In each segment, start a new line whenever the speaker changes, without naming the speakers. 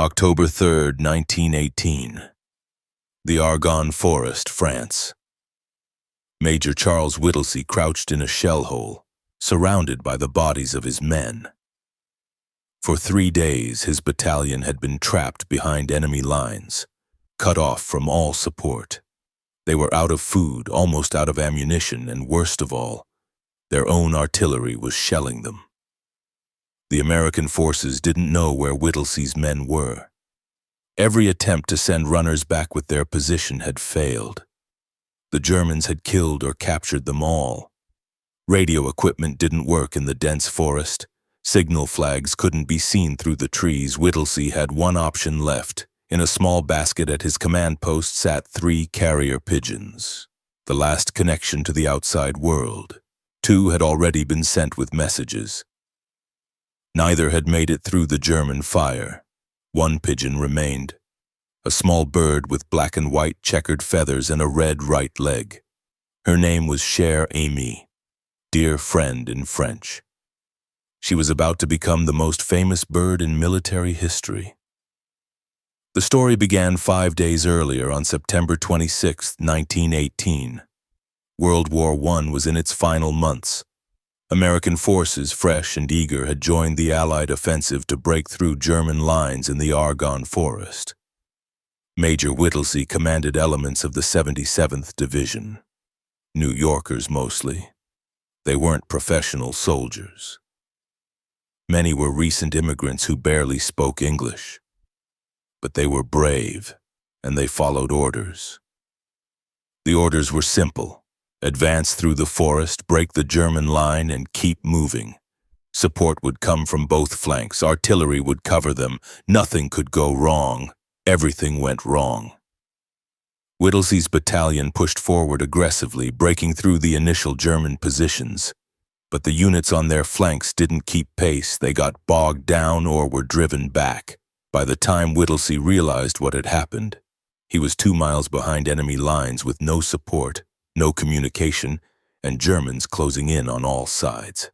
October 3rd, 1918. The Argonne Forest, France. Major Charles Whittlesey crouched in a shell hole, surrounded by the bodies of his men. For 3 days, his battalion had been trapped behind enemy lines, cut off from all support. They were out of food, almost out of ammunition, and worst of all, their own artillery was shelling them. The American forces didn't know where Whittlesey's men were. Every attempt to send runners back with their position had failed. The Germans had killed or captured them all. Radio equipment didn't work in the dense forest. Signal flags couldn't be seen through the trees. Whittlesey had one option left. In a small basket at his command post sat 3 carrier pigeons, the last connection to the outside world. 2 had already been sent with messages. Neither had made it through the German fire. 1 pigeon remained, a small bird with black and white checkered feathers and a red right leg. Her name was Cher Ami, dear friend in French. She was about to become the most famous bird in military history. The story began 5 days earlier on September 26, 1918. World War I was in its final months. American forces, fresh and eager, had joined the Allied offensive to break through German lines in the Argonne Forest. Major Whittlesey commanded elements of the 77th Division. New Yorkers mostly. They weren't professional soldiers. Many were recent immigrants who barely spoke English. But they were brave, and they followed orders. The orders were simple. Advance through the forest, break the German line, and keep moving. Support would come from both flanks. Artillery would cover them. Nothing could go wrong. Everything went wrong. Whittlesey's battalion pushed forward aggressively, breaking through the initial German positions. But the units on their flanks didn't keep pace. They got bogged down or were driven back. By the time Whittlesey realized what had happened, he was 2 miles behind enemy lines with no support, no communication, and Germans closing in on all sides.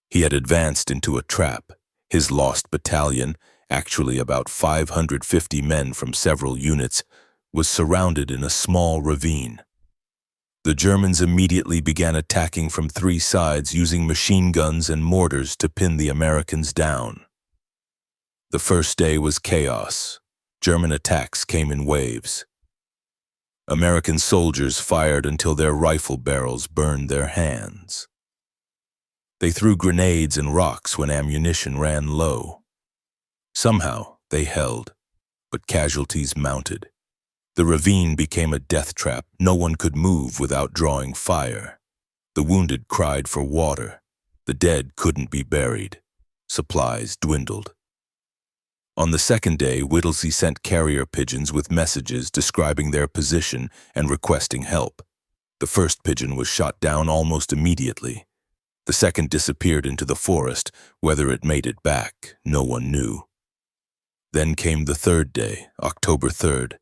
He had advanced into a trap. His Lost Battalion, actually about 550 men from several units, was surrounded in a small ravine. The Germans immediately began attacking from 3 sides using machine guns and mortars to pin the Americans down. The first day was chaos. German attacks came in waves. American soldiers fired until their rifle barrels burned their hands. They threw grenades and rocks when ammunition ran low. Somehow they held, but casualties mounted. The ravine became a death trap. No one could move without drawing fire. The wounded cried for water. The dead couldn't be buried. Supplies dwindled. On the second day, Whittlesey sent carrier pigeons with messages describing their position and requesting help. The first pigeon was shot down almost immediately. The second disappeared into the forest. Whether it made it back, no one knew. Then came the third day, October 3rd.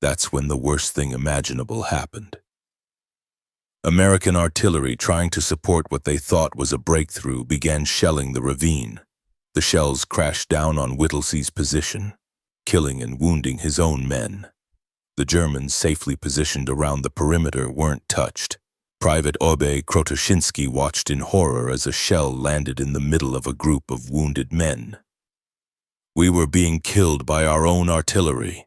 That's when the worst thing imaginable happened. American artillery, trying to support what they thought was a breakthrough, began shelling the ravine. The shells crashed down on Whittlesey's position, killing and wounding his own men. The Germans, safely positioned around the perimeter, weren't touched. Private Obey Krotoshinsky watched in horror as a shell landed in the middle of a group of wounded men. We were being killed by our own artillery.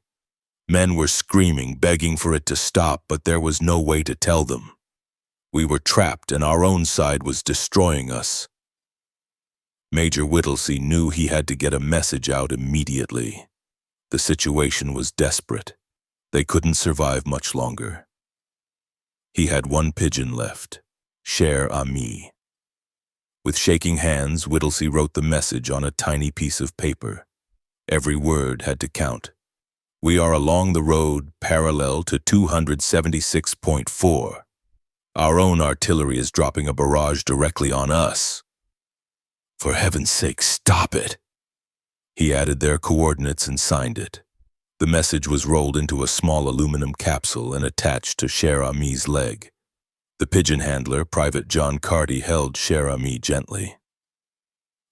Men were screaming, begging for it to stop, but there was no way to tell them. We were trapped and our own side was destroying us. Major Whittlesey knew he had to get a message out immediately. The situation was desperate. They couldn't survive much longer. He had 1 pigeon left, Cher Ami. With shaking hands, Whittlesey wrote the message on a tiny piece of paper. Every word had to count. We are along the road parallel to 276.4. Our own artillery is dropping a barrage directly on us. For heaven's sake, stop it! He added their coordinates and signed it. The message was rolled into a small aluminum capsule and attached to Cher Ami's leg. The pigeon handler, Private John Carty, held Cher Ami gently.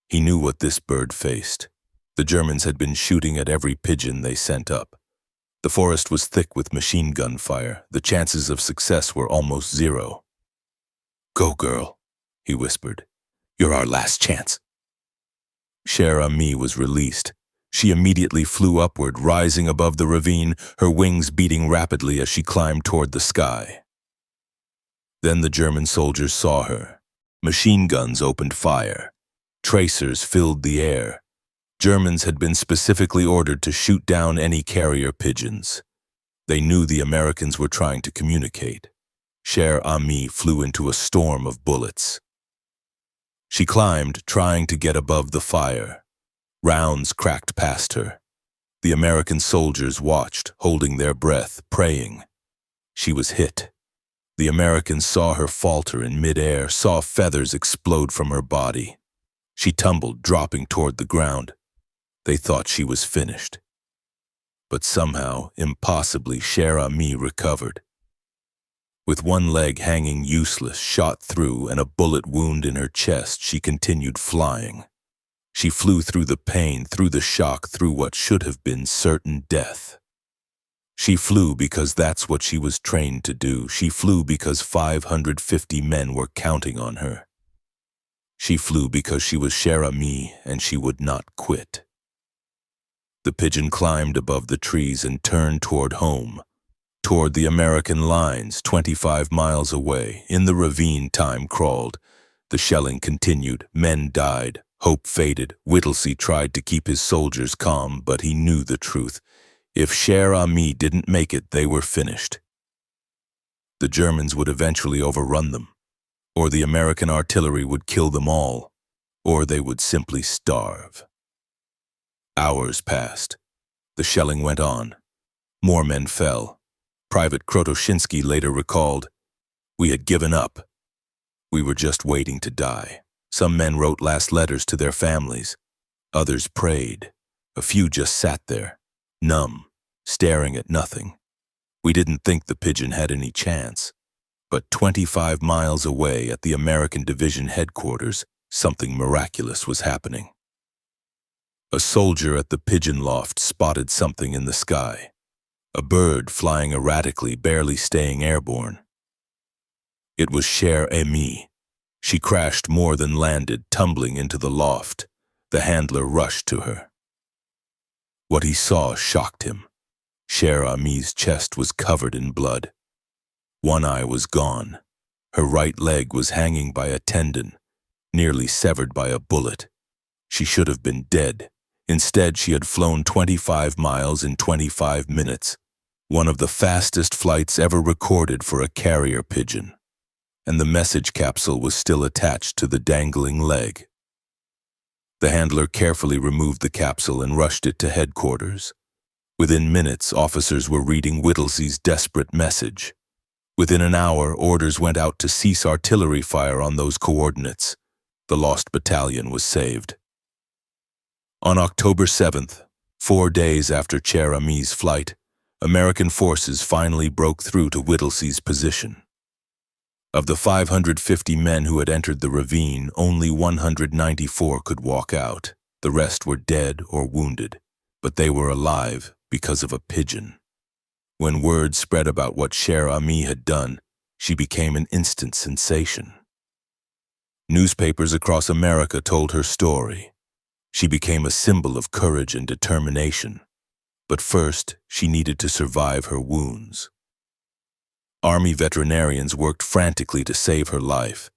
He knew what this bird faced. The Germans had been shooting at every pigeon they sent up. The forest was thick with machine gun fire. The chances of success were almost zero. "Go, girl," he whispered. "You're our last chance." Cher Ami was released. She immediately flew upward, rising above the ravine, her wings beating rapidly as she climbed toward the sky. Then the German soldiers saw her. Machine guns opened fire. Tracers filled the air. Germans had been specifically ordered to shoot down any carrier pigeons. They knew the Americans were trying to communicate. Cher Ami flew into a storm of bullets. She climbed, trying to get above the fire. Rounds cracked past her. The American soldiers watched, holding their breath, praying. She was hit. The Americans saw her falter in midair, saw feathers explode from her body. She tumbled, dropping toward the ground. They thought she was finished. But somehow, impossibly, Cher Ami recovered. With one leg hanging useless, shot through, and a bullet wound in her chest, she continued flying. She flew through the pain, through the shock, through what should have been certain death. She flew because that's what she was trained to do. She flew because 550 men were counting on her. She flew because she was Cher Ami and she would not quit. The pigeon climbed above the trees and turned toward home, toward the American lines 25 miles away. In the ravine, time crawled. The shelling continued. Men died. Hope faded. Whittlesey tried to keep his soldiers calm, but he knew the truth. If Cher Ami didn't make it, they were finished. The Germans would eventually overrun them, or the American artillery would kill them all, or they would simply starve. Hours passed. The shelling went on. More men fell. Private Krotoshinsky later recalled, "We had given up. We were just waiting to die." Some men wrote last letters to their families. Others prayed. A few just sat there, numb, staring at nothing. We didn't think the pigeon had any chance. But 25 miles away at the American Division headquarters, something miraculous was happening. A soldier at the pigeon loft spotted something in the sky. A bird flying erratically, barely staying airborne. It was Cher Ami. She crashed more than landed, tumbling into the loft. The handler rushed to her. What he saw shocked him. Cher Ami's chest was covered in blood. One eye was gone. Her right leg was hanging by a tendon, nearly severed by a bullet. She should have been dead. Instead, she had flown 25 miles in 25 minutes, one of the fastest flights ever recorded for a carrier pigeon. And the message capsule was still attached to the dangling leg. The handler carefully removed the capsule and rushed it to headquarters. Within minutes, officers were reading Whittlesey's desperate message. Within an hour, orders went out to cease artillery fire on those coordinates. The Lost Battalion was saved. On October 7th, 4 days after Cher Ami's flight, American forces finally broke through to Whittlesey's position. Of the 550 men who had entered the ravine, only 194 could walk out. The rest were dead or wounded, but they were alive because of a pigeon. When word spread about what Cher Ami had done, she became an instant sensation. Newspapers across America told her story. She became a symbol of courage and determination. But first, she needed to survive her wounds. Army veterinarians worked frantically to save her life.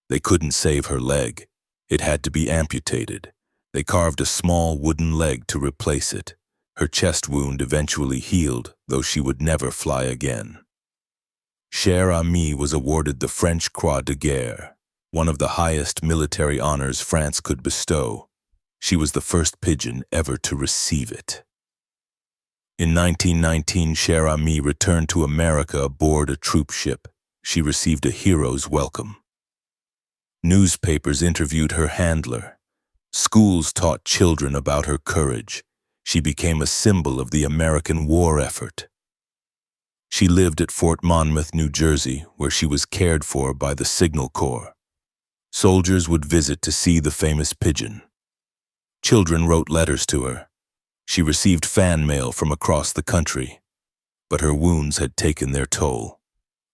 They couldn't save her leg. It had to be amputated. They carved a small wooden leg to replace it. Her chest wound eventually healed, though she would never fly again. Cher Ami was awarded the French Croix de Guerre, one of the highest military honors France could bestow. She was the first pigeon ever to receive it. In 1919, Cher Ami returned to America aboard a troop ship. She received a hero's welcome. Newspapers interviewed her handler. Schools taught children about her courage. She became a symbol of the American war effort. She lived at Fort Monmouth, New Jersey, where she was cared for by the Signal Corps. Soldiers would visit to see the famous pigeon. Children wrote letters to her. She received fan mail from across the country. But her wounds had taken their toll.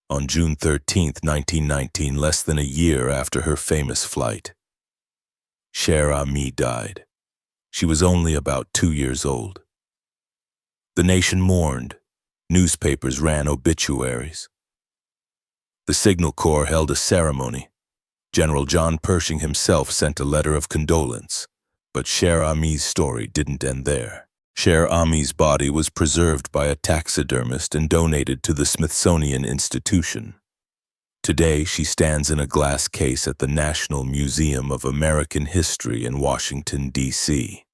On June 13, 1919, less than a year after her famous flight, Cher Ami died. She was only about 2 years old. The nation mourned. Newspapers ran obituaries. The Signal Corps held a ceremony. General John Pershing himself sent a letter of condolence. But Cher Ami's story didn't end there. Cher Ami's body was preserved by a taxidermist and donated to the Smithsonian Institution. Today, she stands in a glass case at the National Museum of American History in Washington, D.C.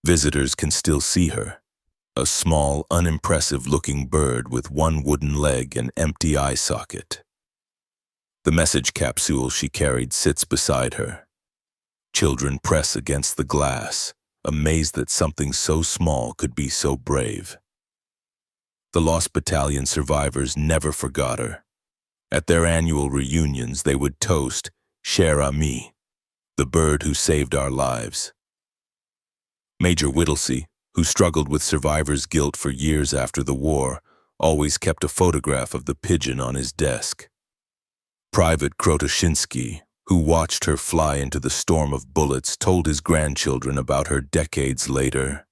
Visitors can still see her, a small, unimpressive-looking bird with one wooden leg and empty eye socket. The message capsule she carried sits beside her. Children press against the glass, amazed that something so small could be so brave. The Lost Battalion survivors never forgot her. At their annual reunions, they would toast Cher Ami, the bird who saved our lives. Major Whittlesey, who struggled with survivor's guilt for years after the war, always kept a photograph of the pigeon on his desk. Private Krotoshinsky, who watched her fly into the storm of bullets, told his grandchildren about her decades later.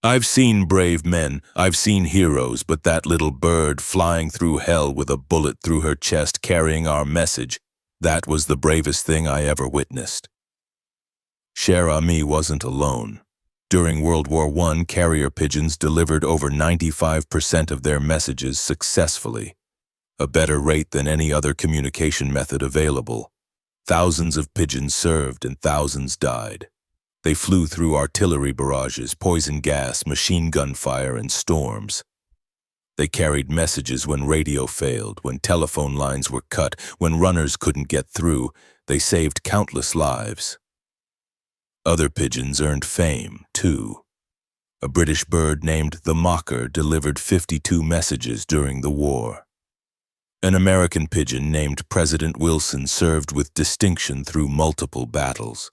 "I've seen brave men, I've seen heroes, but that little bird flying through hell with a bullet through her chest carrying our message, that was the bravest thing I ever witnessed." Cher Ami wasn't alone. During World War I, carrier pigeons delivered over 95% of their messages successfully, a better rate than any other communication method available. Thousands of pigeons served and thousands died. They flew through artillery barrages, poison gas, machine gun fire, and storms. They carried messages when radio failed, when telephone lines were cut, when runners couldn't get through. They saved countless lives. Other pigeons earned fame, too. A British bird named the Mocker delivered 52 messages during the war. An American pigeon named President Wilson served with distinction through multiple battles.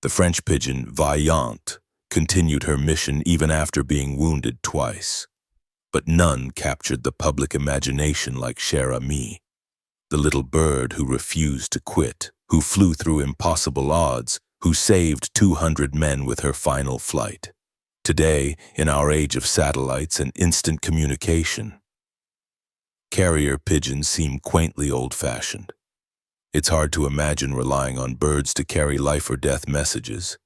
The French pigeon Vaillant continued her mission even after being wounded twice. But none captured the public imagination like Cher Ami, the little bird who refused to quit, who flew through impossible odds, who saved 200 men with her final flight. Today, in our age of satellites and instant communication, carrier pigeons seem quaintly old-fashioned. It's hard to imagine relying on birds to carry life-or-death messages.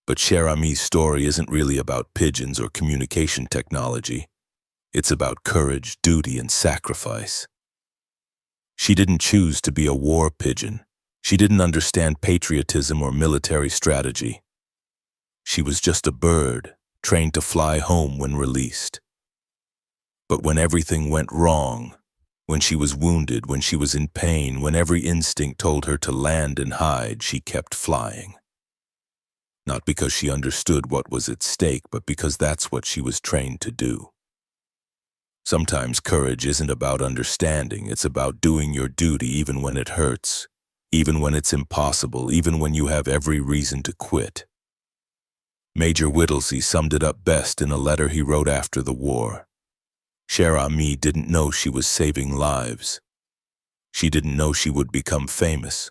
But Cher Ami's story isn't really about pigeons or communication technology. It's about courage, duty, and sacrifice. She didn't choose to be a war pigeon. She didn't understand patriotism or military strategy. She was just a bird, trained to fly home when released. But when everything went wrong, when she was wounded, when she was in pain, when every instinct told her to land and hide, she kept flying. Not because she understood what was at stake, but because that's what she was trained to do. Sometimes courage isn't about understanding, it's about doing your duty even when it hurts, even when it's impossible, even when you have every reason to quit. Major Whittlesey summed it up best in a letter he wrote after the war. Cher Ami didn't know she was saving lives. She didn't know she would become famous.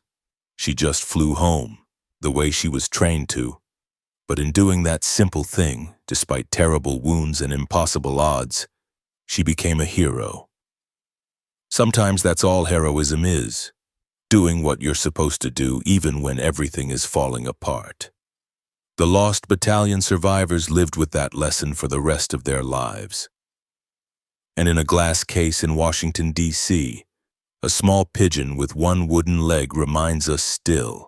She just flew home, the way she was trained to. But in doing that simple thing, despite terrible wounds and impossible odds, she became a hero. Sometimes that's all heroism is, doing what you're supposed to do even when everything is falling apart. The Lost Battalion survivors lived with that lesson for the rest of their lives. And in a glass case in Washington, D.C., a small pigeon with one wooden leg reminds us still,